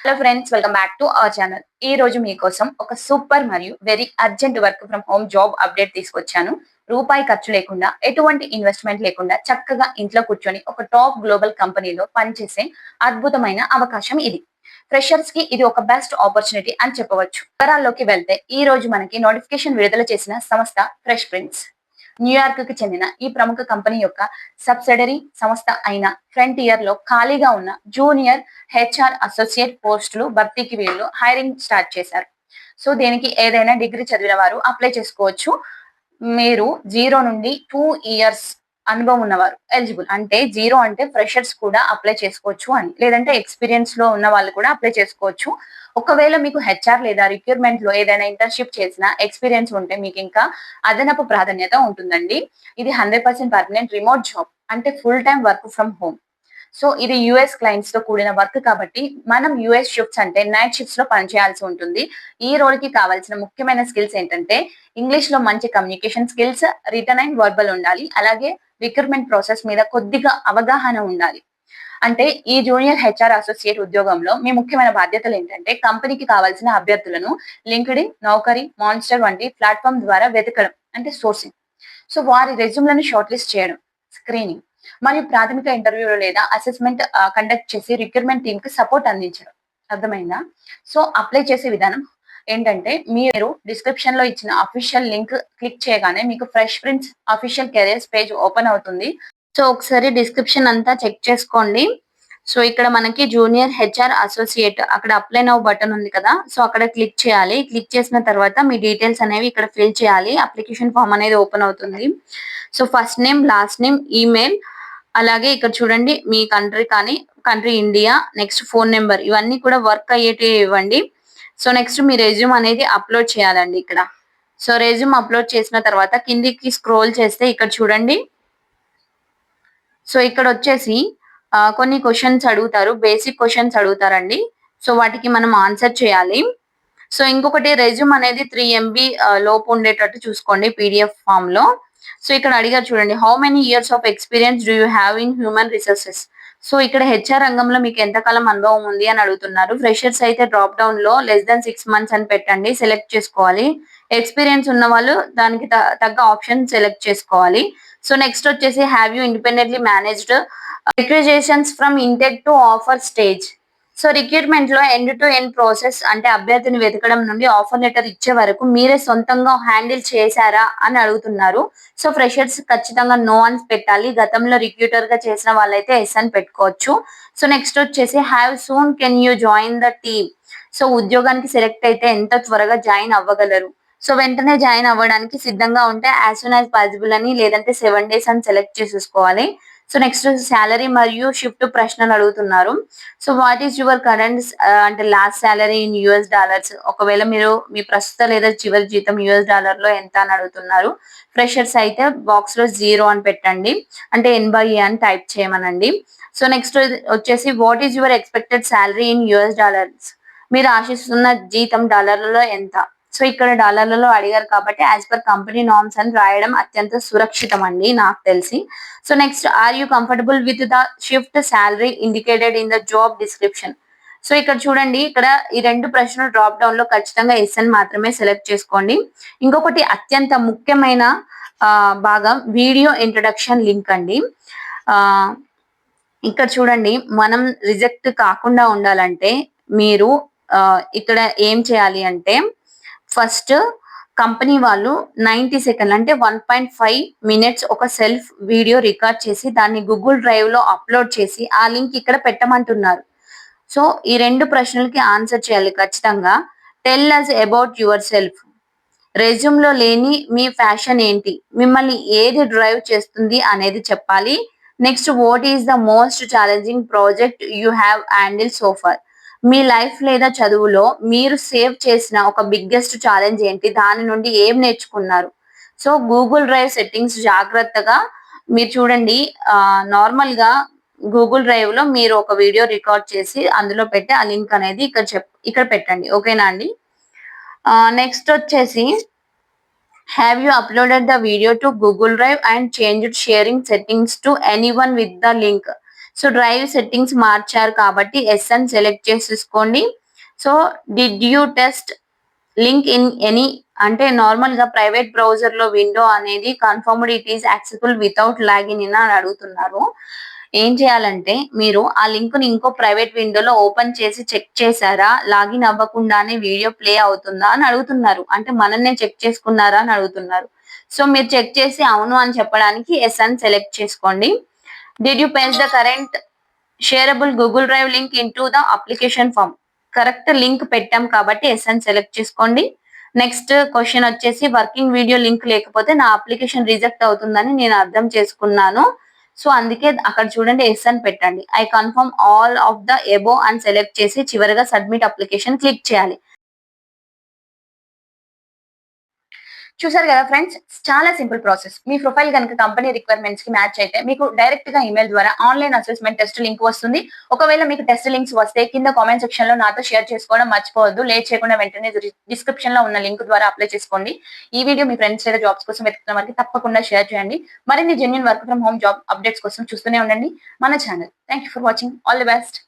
Hello friends, welcome back to our channel. ఈ రోజు మీకోసం ఒక సూపర్ మరియు very urgent work from home job update తీసుకొచ్చాను. రూపాయి ఖర్చు లేకుండా, ఎటువంటి ఇన్వెస్ట్మెంట్ లేకుండా చక్కగా ఇంట్లో కూర్చొని ఒక టాప్ గ్లోబల్ కంపెనీలో పనిచేసే అద్భుతమైన అవకాశం ఇది. ఫ్రెషర్స్ కి ఇది ఒక బెస్ట్ ఆపర్చునిటీ అని చెప్పవచ్చు. వివరాల్లోకి వెళ్తే ఈ రోజు మనకి నోటిఫికేషన్ విడుదల చేసిన సంస్థ ఫ్రెష్ ప్రిన్స్. న్యూయార్క్ కి చెందిన ఈ ప్రముఖ కంపెనీ యొక్క సబ్సిడరీ సంస్థ అయిన ఫ్రంటియర్ లో ఖాళీగా ఉన్న జూనియర్ హెచ్ఆర్ అసోసియేట్ పోస్టులు భర్తీకి వీళ్ళు హైరింగ్ స్టార్ట్ చేశారు. సో దీనికి ఏదైనా డిగ్రీ చదివిన వారు అప్లై చేసుకోవచ్చు. మీరు 0 నుండి 2 ఇయర్స్ అనుభవం ఉన్నవారు ఎలిజిబుల్. అంటే 0 అంటే ఫ్రెషర్స్ కూడా అప్లై చేసుకోవచ్చు అని, లేదంటే ఎక్స్పీరియన్స్ లో ఉన్న వాళ్ళు కూడా అప్లై చేసుకోవచ్చు. ఒకవేళ మీకు హెచ్ఆర్ లేదా రిక్రూట్మెంట్ లో ఏదైనా ఇంటర్న్షిప్ చేసిన ఎక్స్పీరియన్స్ ఉంటే మీకు ఇంకా అదనపు ప్రాధాన్యత ఉంటుందండి. ఇది 100% పర్మనెంట్ రిమోట్ జాబ్, అంటే full time work from home. So ఇది యుఎస్ క్లయింట్స్ తో కూడిన వర్క్ కాబట్టి మనం యుఎస్ షిఫ్ట్స్ అంటే నైట్ షిఫ్ట్స్ లో పనిచేయాల్సి ఉంటుంది. ఈ రోల్ కి కావాల్సిన ముఖ్యమైన స్కిల్స్ ఏంటంటే ఇంగ్లీష్ లో మంచి communication skills, return and verbal ఉండాలి. అలాగే రిక్రూట్మెంట్ ప్రాసెస్ మీద కొద్దిగా అవగాహన ఉండాలి. అంటే ఈ జూనియర్ హెచ్ఆర్ అసోసియేట్ ఉద్యోగంలో మీ ముఖ్యమైన బాధ్యతలు ఏంటంటే కంపెనీకి కావాల్సిన అభ్యర్థులను లింక్డ్ఇన్, నౌకరీ, మాన్స్టర్ వంటి ప్లాట్ఫామ్ ద్వారా వెతకడం, అంటే సోర్సింగ్. సో వారి రెజ్యూమ్లను షార్ట్ లిస్ట్ చేయడం, స్క్రీనింగ్ మరియు ప్రాథమిక ఇంటర్వ్యూలు లేదా అసెస్మెంట్ కండక్ట్ చేసి రిక్రూట్మెంట్ టీమ్ కి సపోర్ట్ అందించడం. అర్థమైందా? సో అప్లై చేసే విధానం ఏంటంటే మీరు డిస్క్రిప్షన్ లో ఇచ్చిన అఫీషియల్ లింక్ క్లిక్ చేయగానే మీకు fresh prince official careers page open అవుతుంది. సో ఒకసారి డిస్క్రిప్షన్ అంతా చెక్ చేసుకోండి. సో ఇక్కడ మనకి జూనియర్ హెచ్ఆర్ అసోసియేట్ అక్కడ అప్లై నౌ బటన్ ఉంది కదా, సో అక్కడ క్లిక్ చేయాలి. క్లిక్ చేసిన తర్వాత మీ డీటెయిల్స్ అనేవి ఇక్కడ ఫిల్ చేయాలి. అప్లికేషన్ ఫామ్ అనేది ఓపెన్ అవుతుంది. So first name, last name, email, అలాగే ఇక్కడ చూడండి మీ country India, next phone number, ఇవన్నీ కూడా వర్క్ అయ్యేటి ఇవ్వండి. సో నెక్స్ట్ మీ రెజ్యూమ్ అనేది అప్లోడ్ చేయాలండి ఇక్కడ. సో రెజ్యూమ్ అప్లోడ్ చేసిన తర్వాత కిందికి స్క్రోల్ చేస్తే ఇక్కడ చూడండి. సో ఇక్కడ వచ్చేసి కొన్ని క్వశ్చన్స్ అడుగుతారు, బేసిక్ క్వశ్చన్స్ అడుగుతారండి. సో వాటికి మనం ఆన్సర్ చేయాలి. సో ఇంకొకటి రెజ్యూమ్ అనేది 3 MB లోపు ఉండేటట్టు చూసుకోండి పీడిఎఫ్ ఫామ్ లో. సో ఇక్కడ అడిగారు చూడండి, how many years of experience do you have in human resources. So ఇక్కడ హెచ్ఆర్ రంగంలో మీకు ఎంతకాలం అనుభవం ఉంది అని అడుగుతున్నారు. ఫ్రెషర్స్ అయితే డ్రాప్ డౌన్ లో less than 6 months అని పెట్టండి, సెలెక్ట్ చేసుకోవాలి. ఎక్స్పీరియన్స్ ఉన్న వాళ్ళు దానికి తగ్గ ఆప్షన్ సెలెక్ట్ చేసుకోవాలి. సో నెక్స్ట్ వచ్చేసి have you independently managed requisitions from intake to offer stage. So recruitment లో ఎండ్ టు ఎండ్ ప్రాసెస్, అంటే అభ్యర్థిని వెతకడం నుండి ఆఫర్ లెటర్ ఇచ్చే వరకు మీరే సొంతంగా హ్యాండిల్ చేశారా అని అడుగుతున్నారు. సో ఫ్రెషర్స్ ఖచ్చితంగా నో అని పెట్టాలి. గతంలో రిక్రూటర్ గా చేసిన వాళ్ళైతే ఎస్ అని పెట్టుకోవచ్చు. సో నెక్స్ట్ వచ్చేసి have soon can you join the team. So ఉద్యోగానికి సెలెక్ట్ అయితే ఎంత త్వరగా జాయిన్ అవ్వగలరు. సో వెంటనే జాయిన్ అవ్వడానికి సిద్ధంగా ఉంటే యాజ్ సూన్ యాజ్ పాసిబుల్ అని, లేదంటే 7 days అని సెలెక్ట్ చేసేసుకోవాలి. సో నెక్స్ట్ శాలరీ మరియు షిఫ్ట్ ప్రశ్నలు అడుగుతున్నారు. So what is your current అంటే last salary in US dollars. ఒకవేళ మీరు మీ ప్రస్తుత లేదా చివరి జీతం యుఎస్ డాలర్ లో ఎంత అని అడుగుతున్నారు. ఫ్రెషర్స్ అయితే బాక్స్ లో 0 అని పెట్టండి, అంటే 80 అని టైప్ చేయమనండి. సో నెక్స్ట్ వచ్చేసి what is your expected salary in US dollars. మీరు ఆశిస్తున్న జీతం డాలర్లలో ఎంత. సో ఇక్కడ డాలర్లలో అడిగారు కాబట్టి యాజ్ పర్ కంపెనీ నార్మ్స్ అని రాయడం అత్యంత సురక్షితం అండి నాకు తెలిసి. So next are you comfortable with the shift salary indicated in the job description. So ఇక్కడ చూడండి, ఇక్కడ ఈ 2 ప్రశ్నలు డ్రాప్ డౌన్ లో ఖచ్చితంగా ఎస్ అని మాత్రమే సెలెక్ట్ చేసుకోండి. ఇంకొకటి అత్యంత ముఖ్యమైన భాగం వీడియో ఇంట్రడక్షన్ లింక్ అండి. ఇక్కడ చూడండి, మనం రిజెక్ట్ కాకుండా ఉండాలంటే మీరు ఇక్కడ ఏం చేయాలి అంటే ఫస్ట్ కంపెనీ వాళ్ళు 90 సెకండ్లు అంటే 1.5 minutes ఒక సెల్ఫ్ వీడియో రికార్డ్ చేసి దాన్ని గూగుల్ డ్రైవ్ లో అప్లోడ్ చేసి ఆ లింక్ ఇక్కడ పెట్టమంటున్నారు. సో ఈ 2 ప్రశ్నలకి ఆన్సర్ చేయాలి ఖచ్చితంగా. Tell us about yourself. Resume లో లేని మీ ఫ్యాషన్ ఏంటి, మిమ్మల్ని ఏది డ్రైవ్ చేస్తుంది అనేది చెప్పాలి. Next what is the most challenging project you have handle so far. మీ లైఫ్ లేదా చదువులో మీరు సేవ్ చేసిన ఒక బిగ్గెస్ట్ ఛాలెంజ్ ఏంటి, దాని నుండి ఏం నేర్చుకున్నారు. సో గూగుల్ డ్రైవ్ సెట్టింగ్స్ జాగ్రత్తగా మీరు చూడండి. నార్మల్ గా గూగుల్ డ్రైవ్ లో మీరు ఒక వీడియో రికార్డ్ చేసి అందులో పెట్టి ఆ లింక్ అనేది ఇక్కడ పెట్టండి. ఓకేనా అండి? నెక్స్ట్ వచ్చేసి have you uploaded the video to Google drive and changed sharing settings to anyone with the link. So drive settings మార్చారు కాబట్టి ఎస్ అని సెలెక్ట్ చేసేసుకోండి. So did you test link in any అంటే నార్మల్ గా private browser లో window అనేది confirmed it is accessible without login in అని అడుగుతున్నారు. ఏం చేయాలంటే మీరు ఆ లింక్ ని ఇంకో ప్రైవేట్ విండోలో ఓపెన్ చేసి చెక్ చేశారా, లాగిన్ అవ్వకుండానే వీడియో ప్లే అవుతుందా అని అడుగుతున్నారు. అంటే మనల్నే చెక్ చేసుకున్నారా అని అడుగుతున్నారు. సో మీరు చెక్ చేసి అవును అని చెప్పడానికి ఎస్ అని సెలెక్ట్ చేసుకోండి. Did you paste the current shareable Google Drive link in to the application form. Correct link పెట్టాం కాబట్టి ఎస్ అని సెలెక్ట్ చేసుకోండి. నెక్స్ట్ క్వశ్చన్ వచ్చేసి వర్కింగ్ వీడియో లింక్ లేకపోతే నా అప్లికేషన్ రిజెక్ట్ అవుతుందని నేను అర్థం చేసుకున్నాను. సో అందుకే అక్కడ చూడండి ఎస్ అని పెట్టండి. I confirm all of the above అని సెలెక్ట్ చేసి చివరిగా సబ్మిట్ అప్లికేషన్ క్లిక్ చేయాలి. చూసారు కదా ఫ్రెండ్స్, చాలా సింపుల్ ప్రాసెస్. మీ ప్రొఫైల్ కనుక కంపెనీ రిక్వైర్మెంట్స్ కి మ్యాచ్ అయితే మీకు డైరెక్ట్ గా ఇమెయిల్ ద్వారా ఆన్లైన్ అసెస్మెంట్ టెస్ట్ లింక్ వస్తుంది. ఒకవేళ మీకు టెస్ట్ లింక్స్ వస్తే కింద కామెంట్ సెక్షన్ లో నాతో షేర్ చేసుకోవడం మర్చిపోవద్దు. లేట్ చేయకుండా వెంటనే డిస్క్రిప్షన్ లో ఉన్న లింక్ ద్వారా అప్లై చేసుకోండి. ఈ వీడియో మీ ఫ్రెండ్స్ లేదా జాబ్స్ కోసం వెతుకుతున్న వారికి తప్పకుండా షేర్ చేయండి. మరిన్ని genuine work from home job updates కోసం చూస్తూనే ఉండండి మన channel. Thank you for watching. All the best.